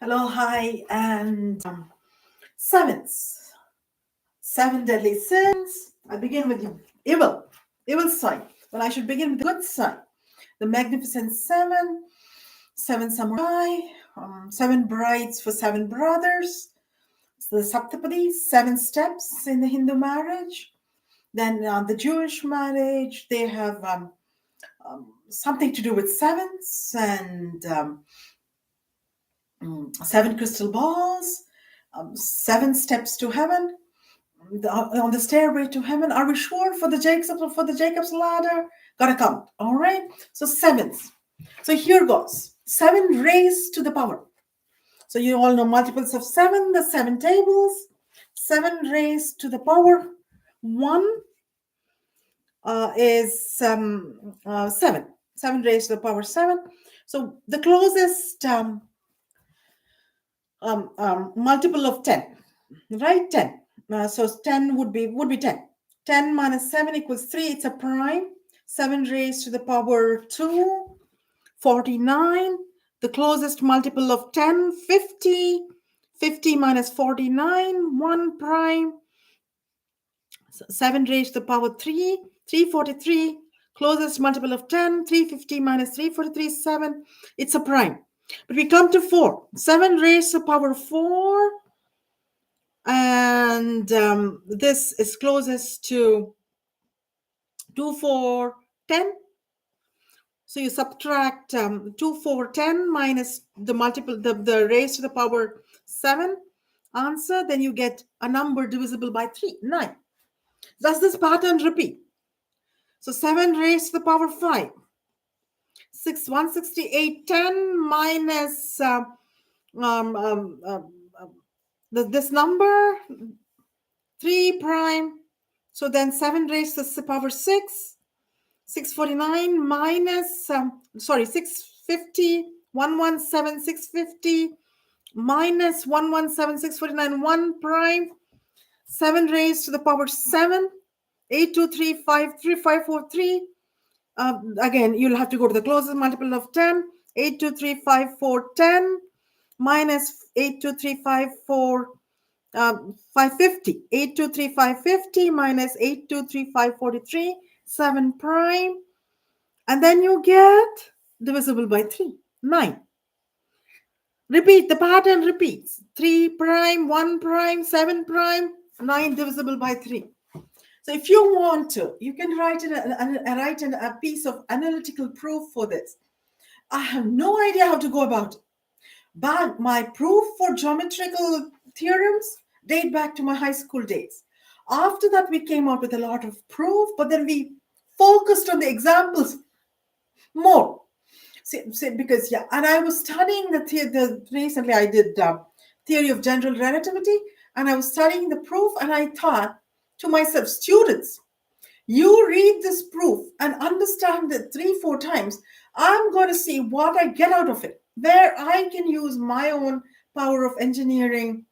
Hello, hi, and sevens. Seven deadly sins. I begin with the evil sign. Well, I should begin with the good sign. The magnificent seven, seven samurai, seven brides for seven brothers. So the Saptapadi, seven steps in the Hindu marriage. Then the Jewish marriage, they have something to do with sevens and seven crystal balls, seven steps to heaven. On the stairway to heaven. Are we sure for the Jacob's ladder? Gotta count. All right. So sevens. So here goes. Seven raised to the power. So you all know multiples of seven, the seven tables. Seven raised to the power one is seven. Seven raised to the power seven. So the closest multiple of 10, right? 10. So 10 would be 10. 10 minus 7 equals 3. It's a prime. 7 raised to the power 2, 49. The closest multiple of 10, 50. 50 minus 49, 1 prime. 7 raised to the power 3, 343. Closest multiple of 10, 350 minus 343, 7. It's a prime. But we come to 4. 7 raised to the power 4. And this is closest to 2, 4, 10. So you subtract 2, 4, 10 minus the multiple, the raised to the power 7 answer, then you get a number divisible by 3, 9. Does this pattern repeat? So 7 raised to the power 5. 168, 10 minus this number, 3 prime. So then 7 raised to the power 6. 649 minus, 650, 117, 650 minus 117, 649, 1 prime. 7 raised to the power 7. 82353, again, you'll have to go to the closest multiple of 10. 82354, 10 minus 82354, 550. 823 minus 823 7 prime. And then you get divisible by 3, 9. Repeat, the pattern repeats. 3 prime, 1 prime, 7 prime, 9 divisible by 3. So if you want to, you can write a piece of analytical proof for this. I have no idea how to go about it. But my proof for geometrical theorems date back to my high school days. After that, we came out with a lot of proof, but then we focused on the examples more. Because, and I was studying recently I did theory of general relativity, and I was studying the proof, and I thought to myself, students, you read this proof and understand it 3-4 times. I'm going to see what I get out of it, where I can use my own power of engineering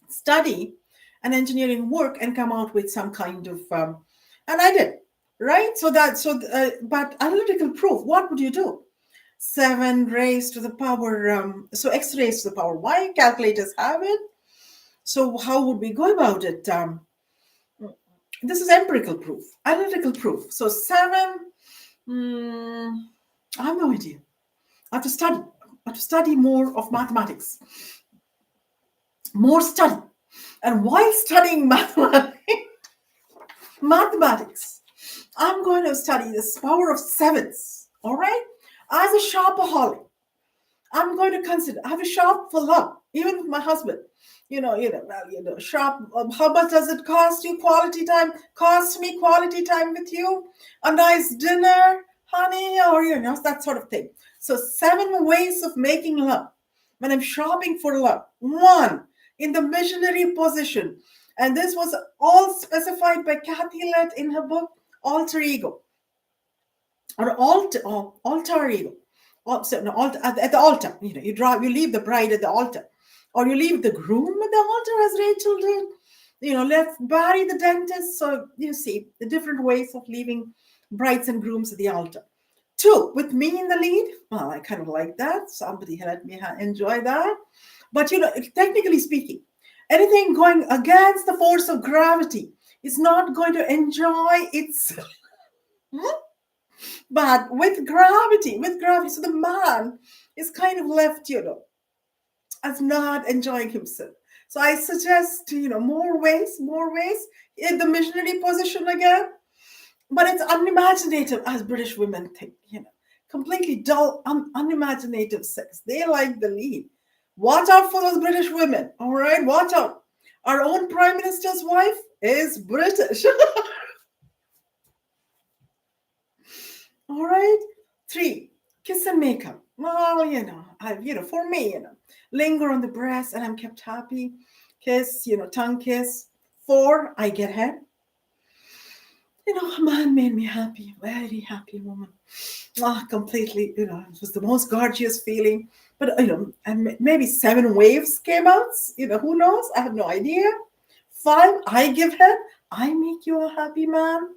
study and engineering work and come out with some kind of, and I did, right? But analytical proof, what would you do? 7 raised to the power, so x raised to the power y, calculators have it. So how would we go about it? This is empirical proof, analytical proof. So 7, I have no idea. I have to study more of mathematics. More study. And while studying mathematics, I'm going to study this power of 7's, all right? As a shopaholic, I'm going to consider, I have to shop for love, even with my husband. Shop, how much does it cost you? Quality time, cost me quality time with you, a nice dinner, honey, or, that sort of thing. So 7 ways of making love when I'm shopping for love. 1, in the missionary position. And this was all specified by Kathy Lett in her book, Alter Ego. Or alter ego. At the altar. You leave the bride at the altar. Or you leave the groom at the altar, as Rachel did. Let's bury the dentist. So you see the different ways of leaving brides and grooms at the altar. Two, with me in the lead. Well, I kind of like that. Somebody let me enjoy that. But technically speaking, anything going against the force of gravity is not going to enjoy its. But with gravity, so the man is kind of left, as not enjoying himself. So I suggest, more ways in the missionary position again. But it's unimaginative, as British women think, completely dull, unimaginative sex. They like the lead. Watch out for those British women, all right? Watch out. Our own Prime Minister's wife is British. All right. Three, kiss and makeup. Well, for me, linger on the breast and I'm kept happy. Kiss, tongue kiss. Four, I get head. A man made me happy, very happy woman. Completely, it was the most gorgeous feeling. But, and maybe seven waves came out. Who knows? I have no idea. Five, I give head. I make you a happy man.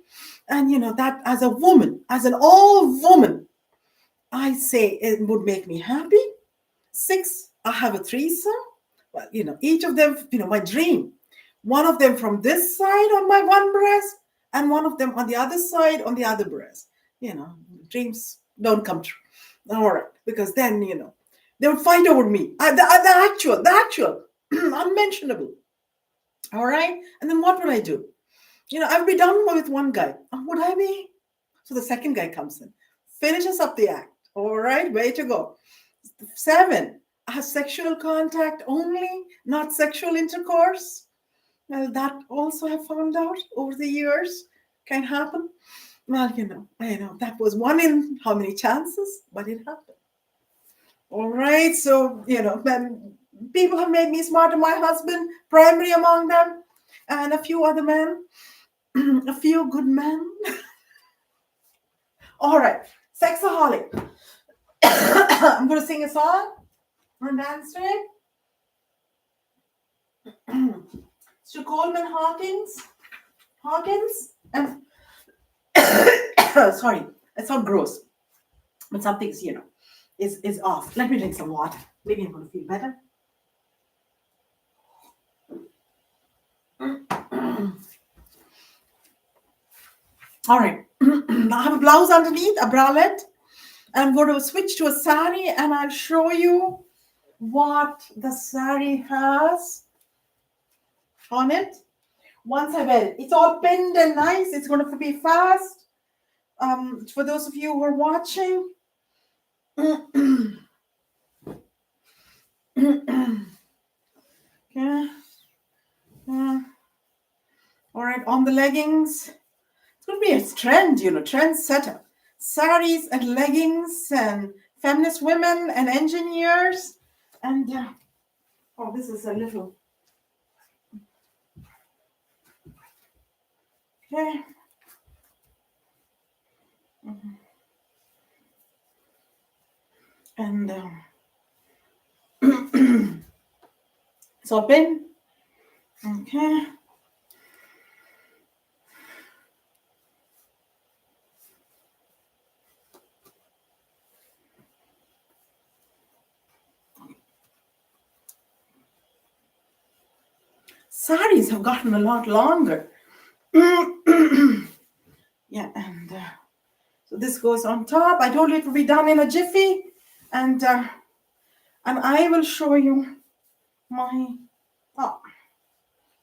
And, that as a woman, as an all woman, I say it would make me happy. Six, I have a threesome. Well, each of them, my dream. One of them from this side on my one breast, and one of them on the other side on the other breast. Dreams don't come true. All right, because then, they would fight over me. The actual, unmentionable. All right, and then what would I do? I'd be done with one guy. Would I be? So the second guy comes in, finishes up the act. All right, way to go. Seven, sexual contact only, not sexual intercourse. Well, that also I found out over the years can happen. Well, I know that was one in how many chances, but it happened. All right, so then people have made me smarter. My husband, primary among them, and a few other men, a few good men. All right, sexaholic. I'm going to sing a song and dance to it. Mr. Coleman Hawkins, and sorry, I sound gross, but something's is off. Let me drink some water. Maybe I'm going to feel better. All right, I have a blouse underneath, a bralette, and I'm going to switch to a sari, and I'll show you what the sari has on it. Once I wear it, it's all pinned and nice. It's going to be fast. For those of you who are watching. Yeah. All right, on the leggings. It's going to be a trend, trend setter. Saris and leggings and feminist women and engineers. And, this is a little. Okay. And so pin. Okay. Saris have gotten a lot longer. Yeah, and so this goes on top. I told you it will be done in a jiffy, and I will show you my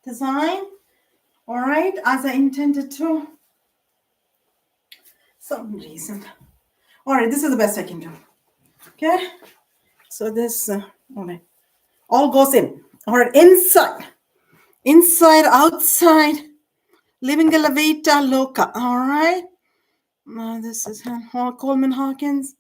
design. All right, as I intended to. Some reason. All right, this is the best I can do. Okay, so this all right, all goes in. All right, inside, outside, living la vita loca. All right, this is Coleman Hawkins.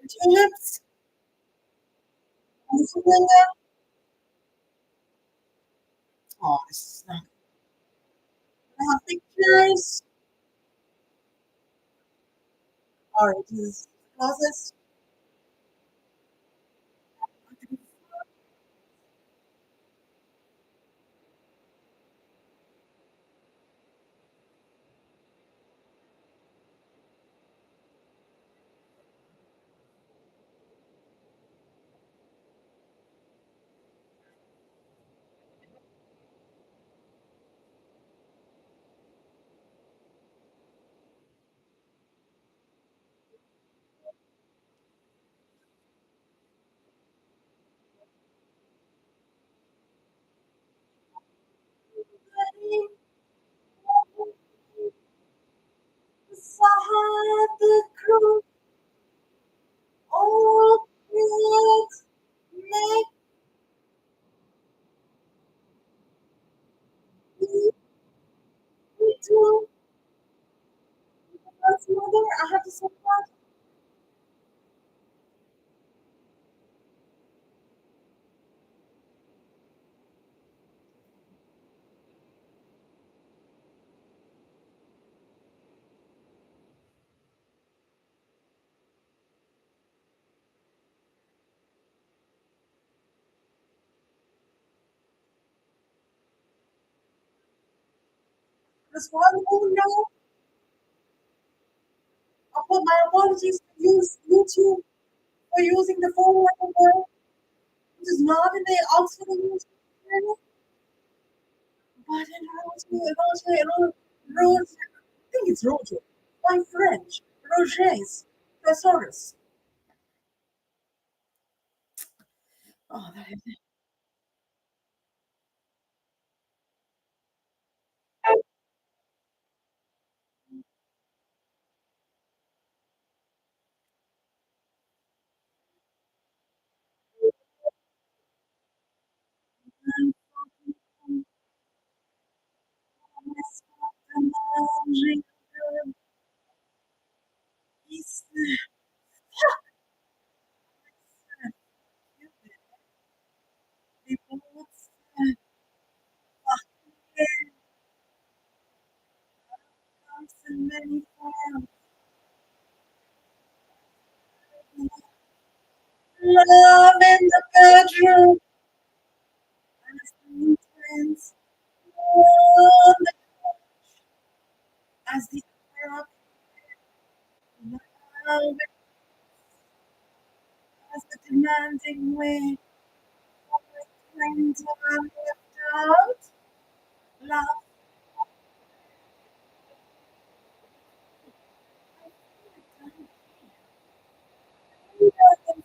Tulips, cylinder. Oh, this is not. I have pictures. Or it is closest. Sahad crew, all create, make me do. That's mother. I have to say that. This one who know. My apologies to use YouTube for using the phone number, which is not in the Oxford English Dictionary, but in Roger, I think it's Roger, by French, Roger's thesaurus. Oh, that is comes in many forms. Love in the bedroom, as the twins, on the as the rock, love as the demanding way, times are left out, love inside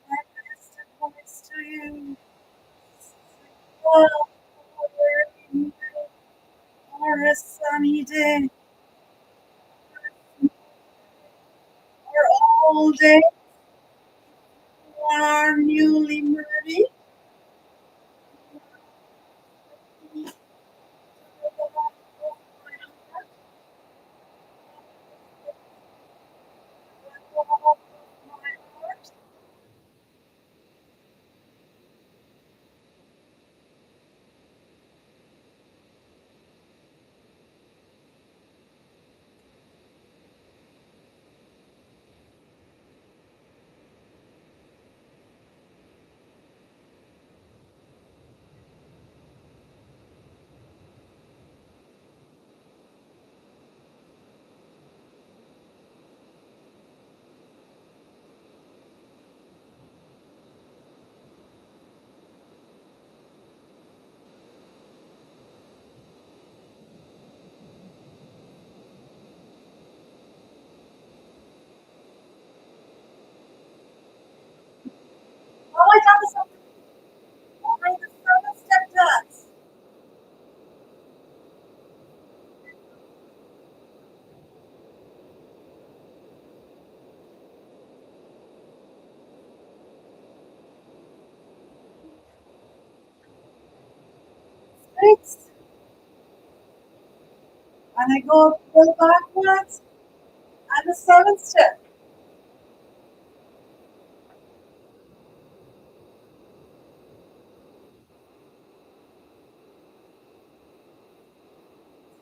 my best advice to you. Love or a sunny day, or all day, are newly married. Oh, I got this. Oh, my stepdads. Six. And I go backwards. And the seventh step.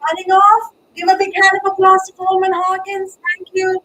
Signing off. Give a big hand of applause to Coleman Hawkins. Thank you.